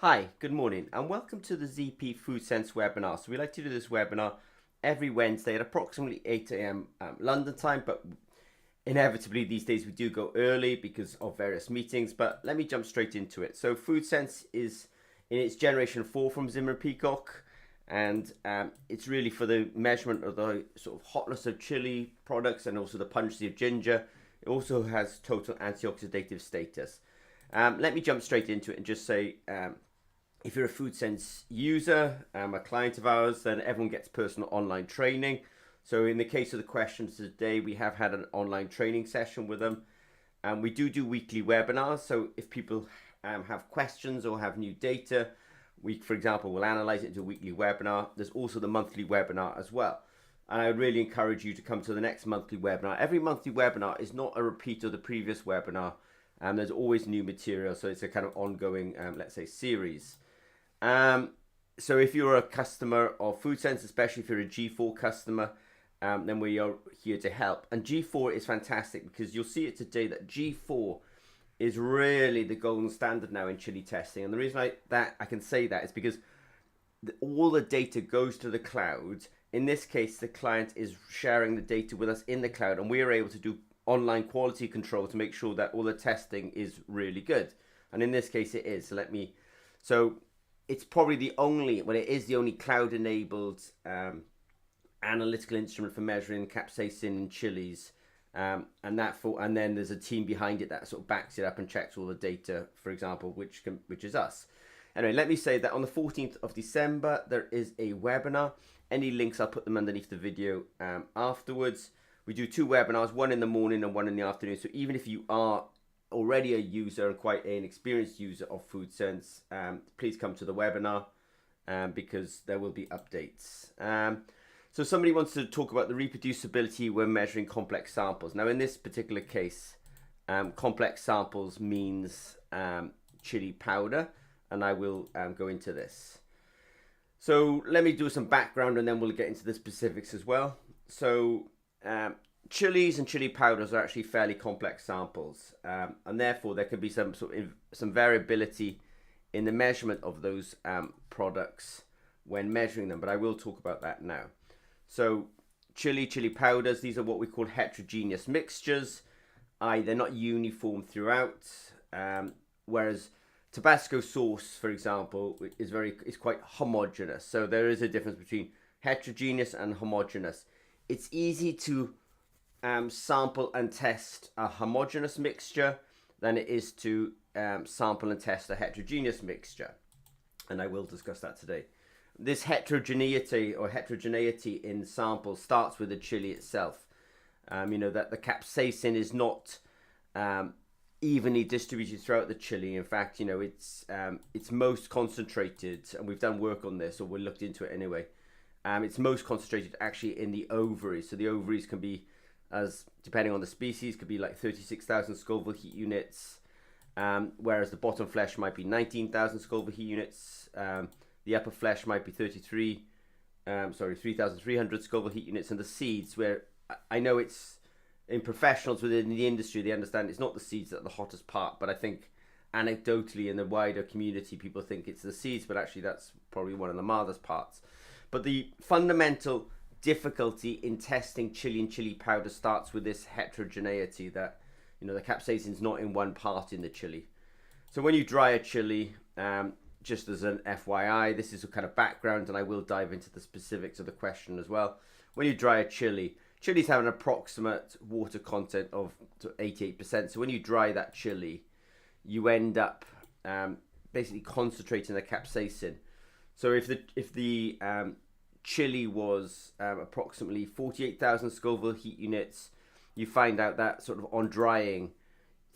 Hi, good morning, and welcome to the ZP FoodSense webinar. So we like to do this webinar every Wednesday at approximately 8 a.m. London time, but inevitably these days we do go early because of various meetings. But let me jump straight into it. So FoodSense is in its generation 4 from Zimmer Peacock, and it's really for the measurement of the sort of hotness of chili products and also the pungency of ginger. It also has total antioxidative status. Let me jump straight into it and just say, if you're a FoodSense user, a client of ours, then everyone gets personal online training. So in the case of the questions today, we have had an online training session with them. And we do weekly webinars. So if people have questions or have new data, we, for example, will analyze it into a weekly webinar. There's also the monthly webinar as well. And I would really encourage you to come to the next monthly webinar. Every monthly webinar is not a repeat of the previous webinar. There's always new material. So it's a kind of ongoing, let's say, series. So if you're a customer of FoodSense, especially if you're a G4 customer, then we are here to help. And G4 is fantastic because you'll see it today that G4 is really the golden standard now in chili testing. And the reason I can say that is because all the data goes to the cloud. In this case, the client is sharing the data with us in the cloud, and we are able to do online quality control to make sure that all the testing is really good. And in this case, it is. So it's probably the only, well, it is the only cloud-enabled analytical instrument for measuring capsaicin in chilies, and then there's a team behind it that sort of backs it up and checks all the data, for example, which is us. Anyway, let me say that on the 14th of December there is a webinar. Any links, I'll put them underneath the video afterwards. We do 2 webinars, one in the morning and one in the afternoon. So even if you are already a user and quite an experienced user of FoodSense, please come to the webinar because there will be updates. So somebody wants to talk about the reproducibility when measuring complex samples. Now in this particular case, complex samples means chili powder, and I will go into this. So let me do some background and then we'll get into the specifics as well. So chilies and chili powders are actually fairly complex samples, and therefore there can be some variability in the measurement of those products when measuring them, but I will talk about that now. So chili powders, these are what we call heterogeneous mixtures. They're not uniform throughout, whereas Tabasco sauce, for example, is quite homogeneous. So there is a difference between heterogeneous and homogeneous. It's easy to sample and test a homogeneous mixture than it is to sample and test a heterogeneous mixture, and I will discuss that today. This heterogeneity in samples starts with the chili itself. That the capsaicin is not evenly distributed throughout the chili. In fact, it's most concentrated, and we've done work on this, or we looked into it anyway. It's most concentrated actually in the ovaries. So the ovaries can be, as depending on the species, could be like 36,000 Scoville heat units, whereas the bottom flesh might be 19,000 Scoville heat units. The upper flesh might be 3,300 Scoville heat units, and the seeds, where I know it's in professionals within the industry, they understand it's not the seeds that are the hottest part, but I think anecdotally in the wider community, people think it's the seeds, but actually that's probably one of the mildest parts. But the fundamental difficulty in testing chili and chili powder starts with this heterogeneity, that the capsaicin is not in one part in the chili. So when you dry a chili, just as an FYI, this is a kind of background, and I will dive into the specifics of the question as well. When you dry a chilies have an approximate water content of 88%. So when you dry that chili, you end up basically concentrating the capsaicin. So if the chili was approximately 48,000 Scoville heat units, you find out that sort of on drying,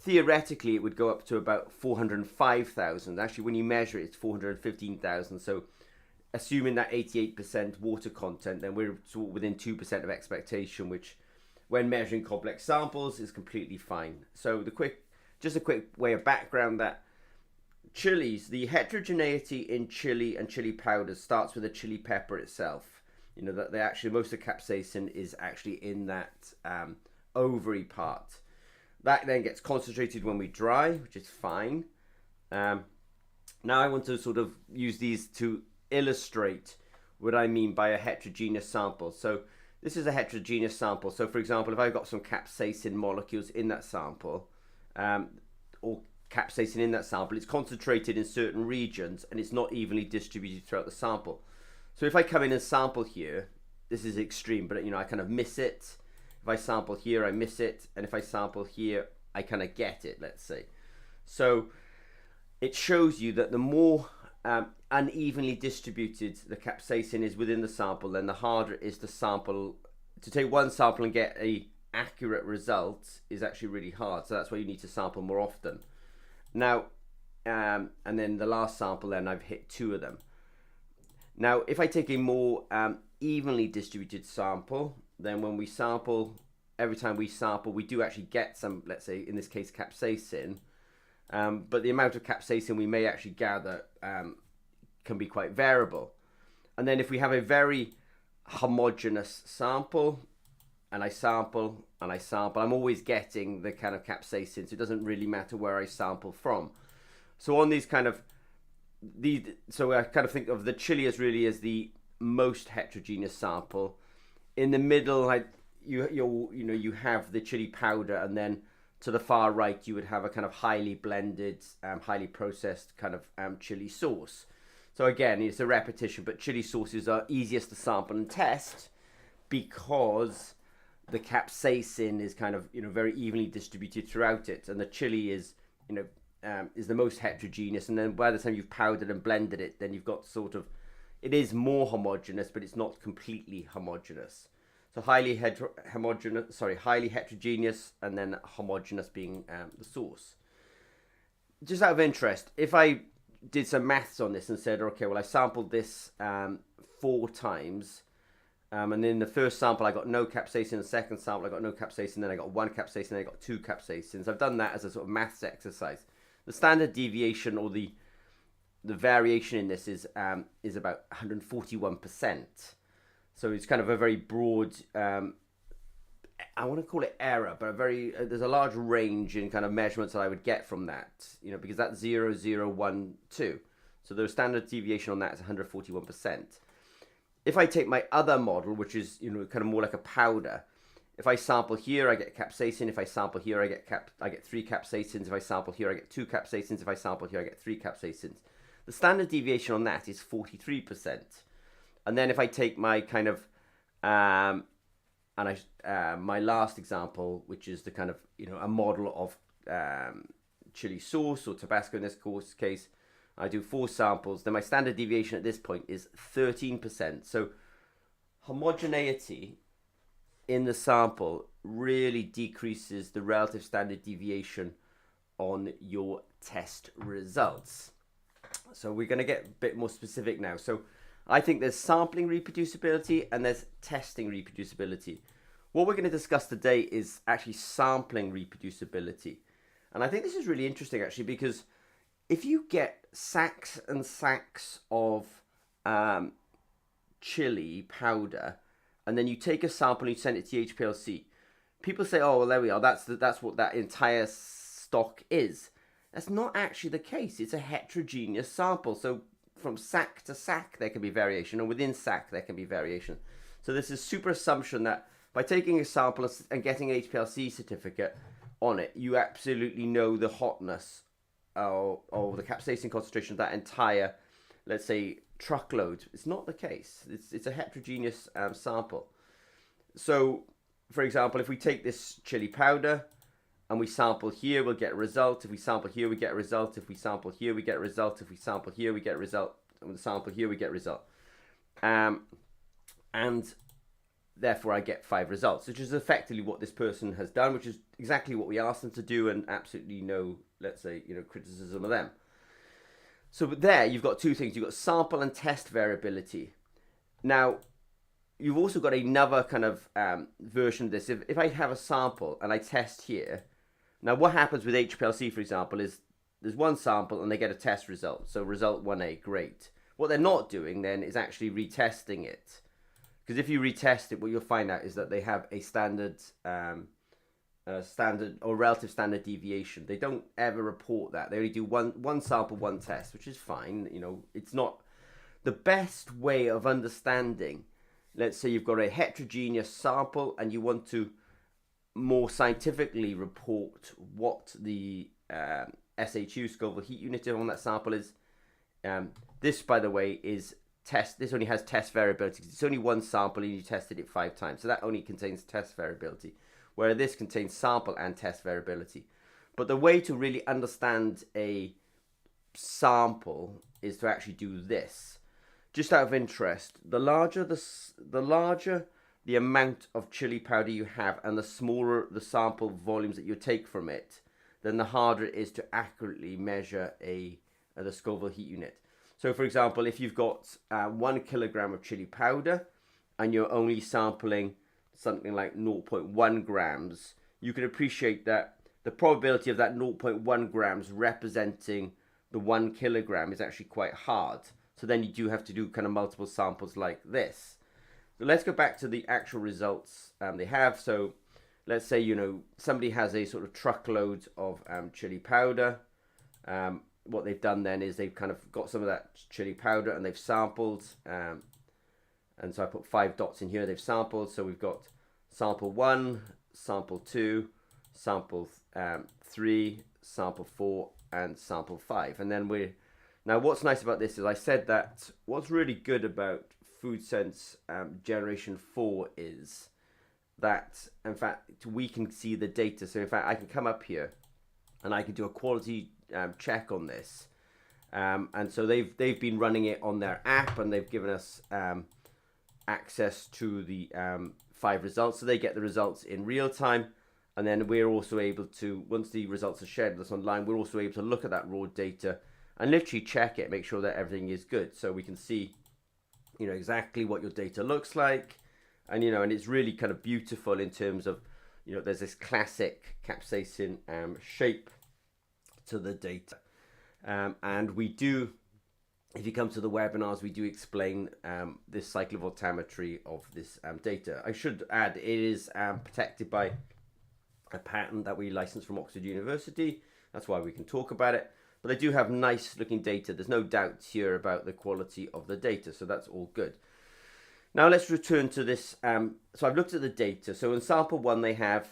theoretically it would go up to about 405,000. Actually, when you measure it, it's 415,000. So assuming that 88% water content, then we're within 2% of expectation, which when measuring complex samples is completely fine. So just a quick way of background, that chilies, the heterogeneity in chili and chili powders starts with the chili pepper itself. That most of the capsaicin is actually in that ovary part. That then gets concentrated when we dry, which is fine. Now I want to sort of use these to illustrate what I mean by a heterogeneous sample. So this is a heterogeneous sample. So for example, if I've got some capsaicin molecules in that sample, or capsaicin in that sample, it's concentrated in certain regions and it's not evenly distributed throughout the sample. So if I come in and sample here, this is extreme, but I kind of miss it. If I sample here, I miss it. And if I sample here, I kind of get it, let's say. So it shows you that the more unevenly distributed the capsaicin is within the sample, then the harder it is to take one sample and get a accurate result is actually really hard. So that's why you need to sample more often. Now, and then the last sample, then I've hit 2 of them. Now, if I take a more evenly distributed sample, then when we sample, every time we sample, we do actually get some, let's say in this case, capsaicin. But the amount of capsaicin we may actually gather can be quite variable. And then if we have a very homogeneous sample, and I sample, I'm always getting the kind of capsaicin, so it doesn't really matter where I sample from. So on these so I kind of think of the chillies really as the most heterogeneous sample. In the middle, you have the chili powder, and then to the far right, you would have a kind of highly blended, highly processed kind of chili sauce. So again, it's a repetition, but chili sauces are easiest to sample and test because the capsaicin is kind of very evenly distributed throughout it, and the chili is the most heterogeneous. And then by the time you've powdered and blended it, then you've got it is more homogeneous, but it's not completely homogeneous. So highly heterogeneous, and then homogeneous being the source. Just out of interest, if I did some maths on this and said, okay, well, I sampled this 4 times, and in the first sample I got no capsaicin, the second sample I got no capsaicin, then I got 1 capsaicin, then I got 2 capsaicins. I've done that as a sort of maths exercise. The standard deviation, or the variation in this is about 141%. So it's kind of a very broad, I want to call it error, but there's a large range in kind of measurements that I would get from that, because that's 0, 0, 1, 2. So the standard deviation on that is 141%. If I take my other model, which is, kind of more like a powder, if I sample here, I get capsaicin. If I sample here, I get 3 capsaicins. If I sample here, I get 2 capsaicins. If I sample here, I get 3 capsaicins. The standard deviation on that is 43%. And then if I take my kind of, my last example, which is the kind of, a model of chili sauce or Tabasco in this case, I do 4 samples. Then my standard deviation at this point is 13%. So homogeneity in the sample really decreases the relative standard deviation on your test results. So we're going to get a bit more specific now. So I think there's sampling reproducibility and there's testing reproducibility. What we're going to discuss today is actually sampling reproducibility. And I think this is really interesting actually, because if you get sacks and sacks of chili powder, and then you take a sample and you send it to HPLC, people say, oh, well, there we are. That's what that entire stock is. That's not actually the case. It's a heterogeneous sample. So from sack to sack, there can be variation, and within sack, there can be variation. So this is super assumption that by taking a sample and getting an HPLC certificate on it, you absolutely know the hotness or the capsaicin concentration of that entire, let's say, truckload. It's not the case. It's a heterogeneous sample. So, for example, if we take this chili powder and we sample here, we'll get a result. If we sample here, we get a result. If we sample here, we get a result. If we sample here, we get a result. And we sample here, we get a result. And therefore, I get 5 results, which is effectively what this person has done, which is exactly what we asked them to do, and absolutely no, let's say, criticism of them. So there, you've got 2 things. You've got sample and test variability. Now, you've also got another kind of version of this. If I have a sample and I test here, now what happens with HPLC, for example, is there's one sample and they get a test result. So result 1A, great. What they're not doing then is actually retesting it. Because if you retest it, what you'll find out is that they have a standard standard or relative standard deviation. They don't ever report that. They only do one sample, one test, which is fine. You know, it's not the best way of understanding. Let's say you've got a heterogeneous sample and you want to more scientifically report what the SHU, Scoville heat unit, on that sample is. This, by the way, is test. This only has test variability. It's only one sample and you tested it 5 times, so that only contains test variability. Whereas this contains sample and test variability. But the way to really understand a sample is to actually do this. Just out of interest, the larger the amount of chili powder you have and the smaller the sample volumes that you take from it, then the harder it is to accurately measure the Scoville heat unit. So for example, if you've got 1 kilogram of chili powder and you're only sampling something like 0.1 grams, you can appreciate that the probability of that 0.1 grams representing the 1 kilogram is actually quite hard. So then you do have to do kind of multiple samples like this. So let's go back to the actual results they have. So let's say, you know, somebody has a sort of truckload of chili powder. What they've done then is they've kind of got some of that chili powder and they've sampled. And so I put 5 dots in here. They've sampled. So we've got sample 1, sample 2, sample 3, sample 4, and sample 5. And then now what's nice about this is I said that what's really good about FoodSense Generation 4 is that, in fact, we can see the data. So in fact, I can come up here and I can do a quality check on this. And so they've been running it on their app and they've given us access to the 5 results. So they get the results in real time. And then we're also able to, once the results are shared with us online, we're also able to look at that raw data and literally check it, make sure that everything is good. So we can see, you know, exactly what your data looks like. And, you know, and it's really kind of beautiful in terms of, you know, there's this classic capsaicin shape to the data. And we do, if you come to the webinars, we do explain this cyclovoltammetry of this data. I should add, it is protected by a patent that we licensed from Oxford University. That's why we can talk about it. But they do have nice looking data. There's no doubt here about the quality of the data. So that's all good. Now let's return to this. So I've looked at the data. So in sample 1, they have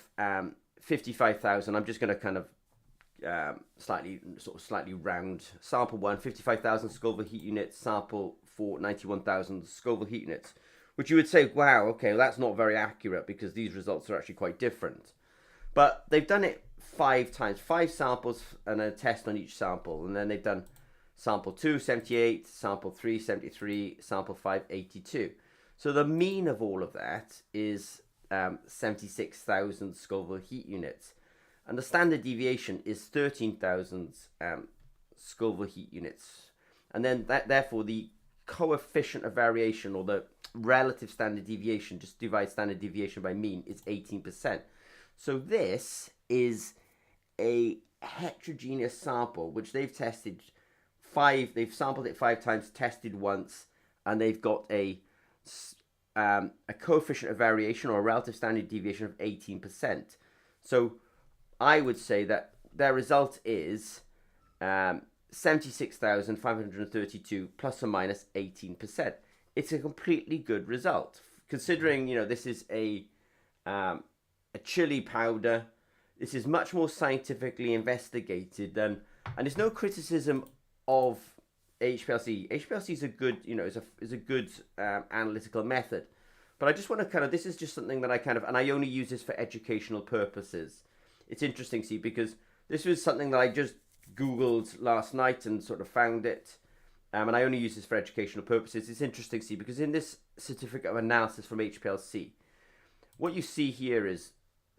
55,000. I'm just going to kind of slightly round. Sample 1, 55,000 Scoville heat units. Sample 4, 91,000 Scoville heat units. Which you would say, wow, okay, well, that's not very accurate because these results are actually quite different. But they've done it 5 times, 5 samples and a test on each sample. And then they've done sample 2, 78, sample 3, 73, sample 5, 82. So the mean of all of that is 76,000 Scoville heat units. And the standard deviation is 13,000 Scoville heat units. And then therefore the coefficient of variation, or the relative standard deviation, just divide standard deviation by mean, is 18%. So this is a heterogeneous sample, which they've tested they've sampled it 5 times, tested once, and they've got a coefficient of variation, or a relative standard deviation, of 18%. So I would say that their result is 76,532 plus or minus 18%. It's a completely good result, considering, you know, this is a chili powder. This is much more scientifically investigated than, and it's no criticism of HPLC. HPLC is a good, you know, is a good analytical method. But I just want to kind of, this is just something that I kind of, and I only use this for educational purposes. It's interesting, see, because this was something that I just Googled last night and sort of found it. And I only use this for educational purposes. It's interesting, see, because in this certificate of analysis from HPLC, what you see here is,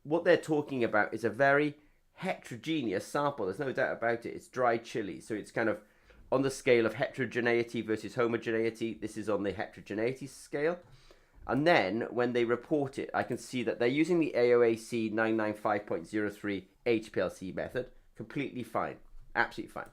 what they're talking about is a very heterogeneous sample. There's no doubt about it. It's dry chili. So it's kind of on the scale of heterogeneity versus homogeneity. This is on the heterogeneity scale. And then when they report it, I can see that they're using the AOAC 995.03 HPLC method. Completely fine. Absolutely fine.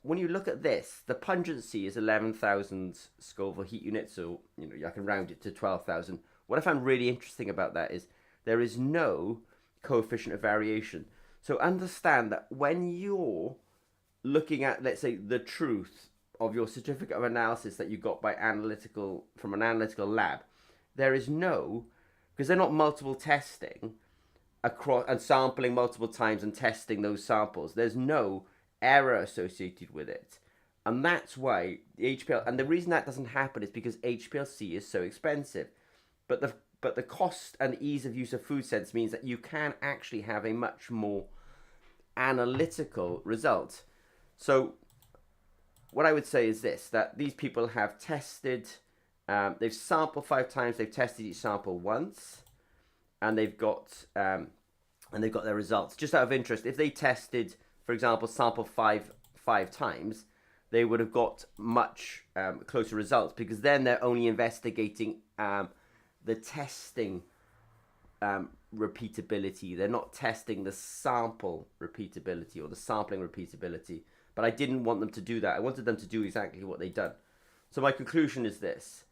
When you look at this, the pungency is 11,000 Scoville heat units. So, you know, I can round it to 12,000. What I found really interesting about that is there is no coefficient of variation. So understand that when you're looking at, let's say, the truth of your certificate of analysis that you got from an analytical lab, there is no, because they're not multiple testing across and sampling multiple times and testing those samples, there's no error associated with it. And that's why the HPL, and the reason that doesn't happen is because HPLC is so expensive. But the cost and ease of use of FoodSense means that you can actually have a much more analytical result. So what I would say is this, that these people have tested, they've sampled 5 times, they've tested each sample once, and they've got their results. Just out of interest, if they tested, for example, sample five times, they would have got much closer results, because then they're only investigating the testing repeatability. They're not testing the sample repeatability or the sampling repeatability. But I didn't want them to do that. I wanted them to do exactly what they've done. So my conclusion is this.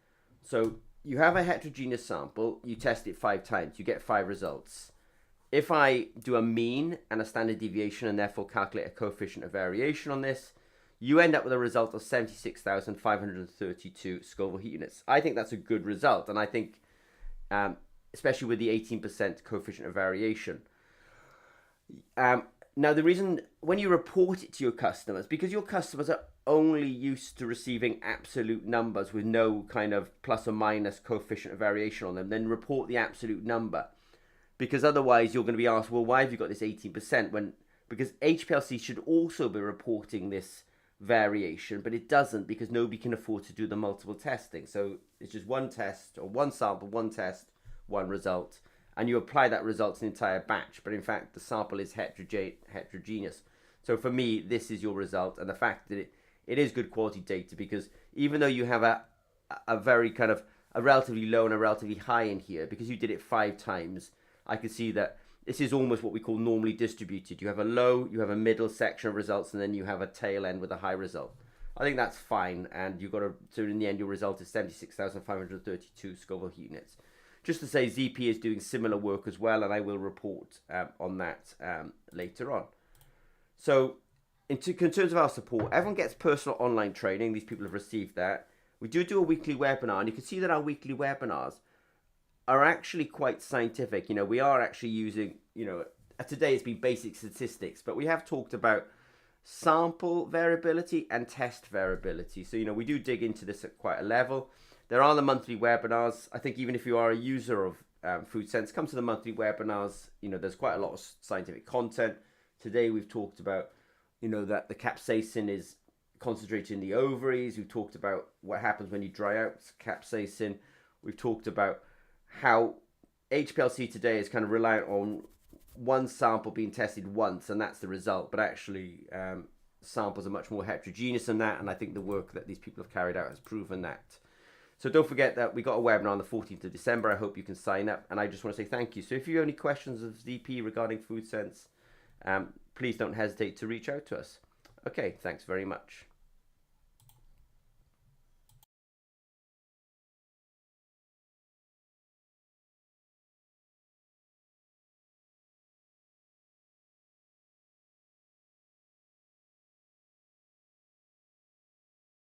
So you have a heterogeneous sample, you test it 5 times, you get 5 results. If I do a mean and a standard deviation and therefore calculate a coefficient of variation on this, you end up with a result of 76,532 Scoville heat units. I think that's a good result, and I think, especially with the 18% coefficient of variation. Now, the reason when you report it to your customers, because your customers are only used to receiving absolute numbers with no kind of plus or minus coefficient of variation on them, then report the absolute number. Because otherwise you're going to be asked, well, why have you got this 18%? Because HPLC should also be reporting this variation, but it doesn't, because nobody can afford to do the multiple testing. So it's just one test, or one sample, one test, one result. And you apply that result to the entire batch, but in fact the sample is heterogeneous. So for me, this is your result, and the fact that it is good quality data, because even though you have a very kind of a relatively low and a relatively high in here, because you did it 5 times, I can see that this is almost what we call normally distributed. You have a low, you have a middle section of results, and then you have a tail end with a high result. I think that's fine, and you've got to, so in the end your result is 76,532 Scoville heat units. Just to say, ZP is doing similar work as well, and I will report on that later on. So, in terms of our support, everyone gets personal online training. These people have received that. We do a weekly webinar, and you can see that our weekly webinars are actually quite scientific. You know, we are actually using, you know, today it's been basic statistics, but we have talked about sample variability and test variability. So, you know, we do dig into this at quite a level. There are the monthly webinars. I think even if you are a user of FoodSense, come to the monthly webinars. You know, there's quite a lot of scientific content. Today we've talked about, you know, that the capsaicin is concentrated in the ovaries. We've talked about what happens when you dry out capsaicin. We've talked about how HPLC today is kind of reliant on one sample being tested once, and that's the result. But actually, samples are much more heterogeneous than that, and I think the work that these people have carried out has proven that. So don't forget that we got a webinar on the 14th of December. I hope you can sign up. And I just want to say thank you. So if you have any questions of ZP regarding FoodSense, please don't hesitate to reach out to us. Okay, thanks very much.